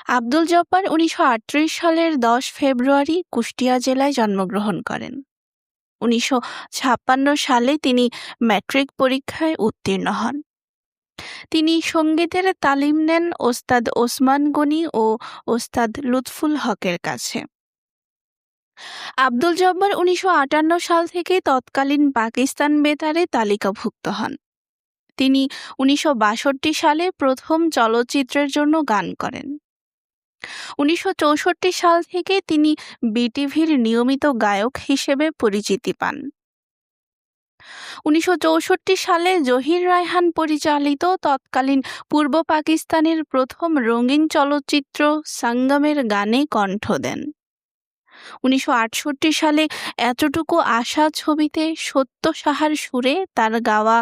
আব্দুল জব্বার ১৯৩৮ সালের ১০ ফেব্রুয়ারি কুষ্টিয়া জেলায় জন্মগ্রহণ করেন। ১৯৫৬ সালে তিনি ম্যাট্রিক পরীক্ষায় উত্তীর্ণ হন। তিনি সঙ্গীতের তালিম নেন ওস্তাদ ওসমান গনি ও ওস্তাদ লুৎফুল হকের কাছে। আব্দুল জব্বার ১৯৫৮ সাল থেকে তৎকালীন পাকিস্তান বেতারে তালিকাভুক্ত হন। তিনি ১৯৬২ সালে প্রথম চলচ্চিত্রের জন্য গান করেন। ১৯৬৪ সাল থেকে তিনি বিটিভির নিয়মিত গায়ক হিসেবে পরিচিতি পান। ১৯৬৪ সালে জহির রায়হান পরিচালিত তৎকালীন পূর্ব পাকিস্তানের প্রথম রঙিন চলচ্চিত্র সঙ্গমের গানে কণ্ঠ দেন। ১৯৬৮ সালে এতটুকু আশা ছবিতে সত্য সাহার সুরে তার গাওয়া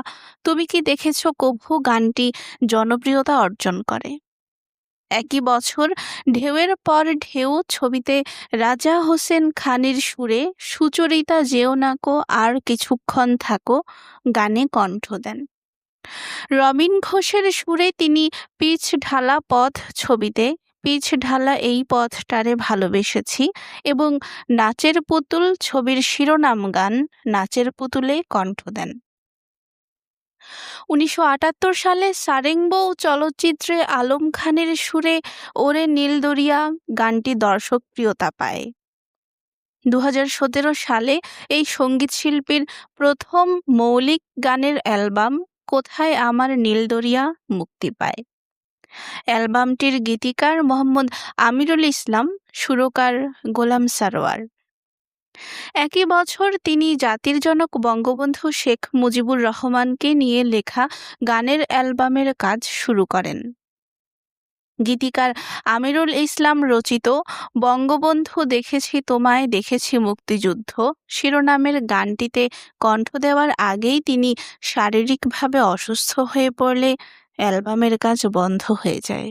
তুমি কি দেখেছ কভু গানটি জনপ্রিয়তা অর্জন করে। একই বছর ঢেউয়ের পর ঢেউ ছবিতে রাজা হোসেন খানের সুরে সুচরিতা যেও নাকো আর কিছুক্ষণ থাকো গানে কণ্ঠ দেন। রবিন ঘোষের সুরে তিনি পিচ ঢালা পথ ছবিতে পিচ ঢালা এই পথটারে ভালোবেসেছি এবং নাচের পুতুল ছবির শিরোনাম গান নাচের পুতুলে কণ্ঠ দেন। ১৯৭৮ সালে সারেঙ্গো চলচ্চিত্রে আলম খানের সুরে ওরে নীল দরিয়া গানটি দর্শকপ্রিয়তা পায়। ২০১৭ সালে এই সঙ্গীতশিল্পীর প্রথম মৌলিক গানের অ্যালবাম কোথায় আমার নীল দরিয়া মুক্তি পায়। অ্যালবামটির গীতিকার মোহাম্মদ আমিরুল ইসলাম, সুরকার গোলাম সারোয়ার। একই বছর তিনি জাতির জনক বঙ্গবন্ধু শেখ মুজিবুর রহমানকে নিয়ে লেখা গানের অ্যালবামের কাজ শুরু করেন। গীতিকার আমিরুল ইসলাম রচিত বঙ্গবন্ধু দেখেছি তোমায় দেখেছি মুক্তিযুদ্ধ শিরোনামের গানটিতে কণ্ঠ দেওয়ার আগেই তিনি শারীরিকভাবে অসুস্থ হয়ে পড়লে অ্যালবামের কাজ বন্ধ হয়ে যায়।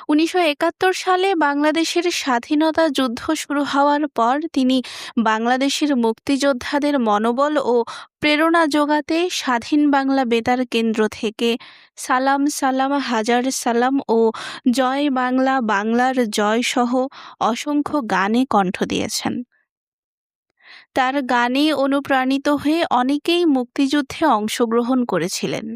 ১৯৭১ সালে বাংলাদেশের স্বাধীনতা যুদ্ধ শুরু হওয়ার পর তিনি বাংলাদেশের মুক্তিযোদ্ধাদের মনোবল ও প্রেরণা জোগাতে স্বাধীন বাংলা বেতার কেন্দ্র থেকে সালাম সালাম হাজার সালাম ও জয় বাংলা বাংলার জয় সহ অসংখ্য গানে কণ্ঠ দিয়েছেন। তার গানে অনুপ্রাণিত হয়ে অনেকেই মুক্তিযুদ্ধে অংশগ্রহণ করেছিলেন।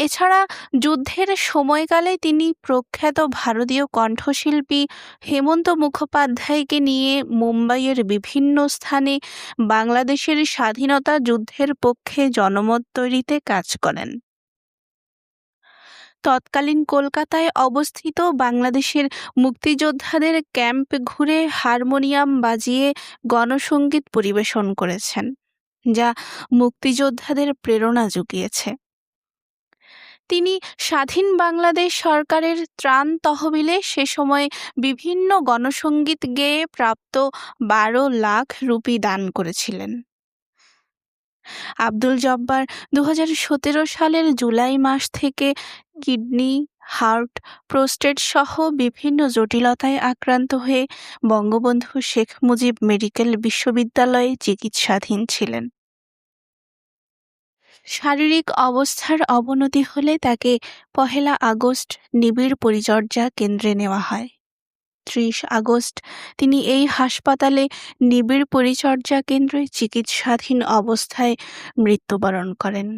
এছাড়া যুদ্ধের সময়কালে তিনি প্রখ্যাত ভারতীয় কণ্ঠশিল্পী হেমন্ত মুখোপাধ্যায়কে নিয়ে মুম্বাইয়ের বিভিন্ন স্থানে বাংলাদেশের স্বাধীনতা যুদ্ধের পক্ষে জনমত তৈরিতে কাজ করেন। তৎকালীন কলকাতায় অবস্থিত বাংলাদেশের মুক্তিযোদ্ধাদের ক্যাম্প ঘুরে হারমোনিয়াম বাজিয়ে গণসঙ্গীত পরিবেশন করেছেন, যা মুক্তিযোদ্ধাদের প্রেরণা জুগিয়েছে। তিনি স্বাধীন বাংলাদেশ সরকারের ত্রাণ তহবিলে সে সময় বিভিন্ন গণসঙ্গীত গেয়ে প্রাপ্ত ১২ লাখ রুপি দান করেছিলেন। আব্দুল জব্বার ২০১৭ সালের জুলাই মাস থেকে কিডনি, হার্ট, প্রোস্টেট সহ বিভিন্ন জটিলতায় আক্রান্ত হয়ে বঙ্গবন্ধু শেখ মুজিব মেডিকেল বিশ্ববিদ্যালয়ে চিকিৎসাধীন ছিলেন। শারীরিক অবস্থার অবনতি হলে তাকে ১ আগস্ট নিবিড় পরিচর্যা কেন্দ্রে নেওয়া হয়। ৩০ আগস্ট তিনি এই হাসপাতালে নিবিড় পরিচর্যা কেন্দ্রে চিকিৎসাধীন অবস্থায় মৃত্যুবরণ করেন।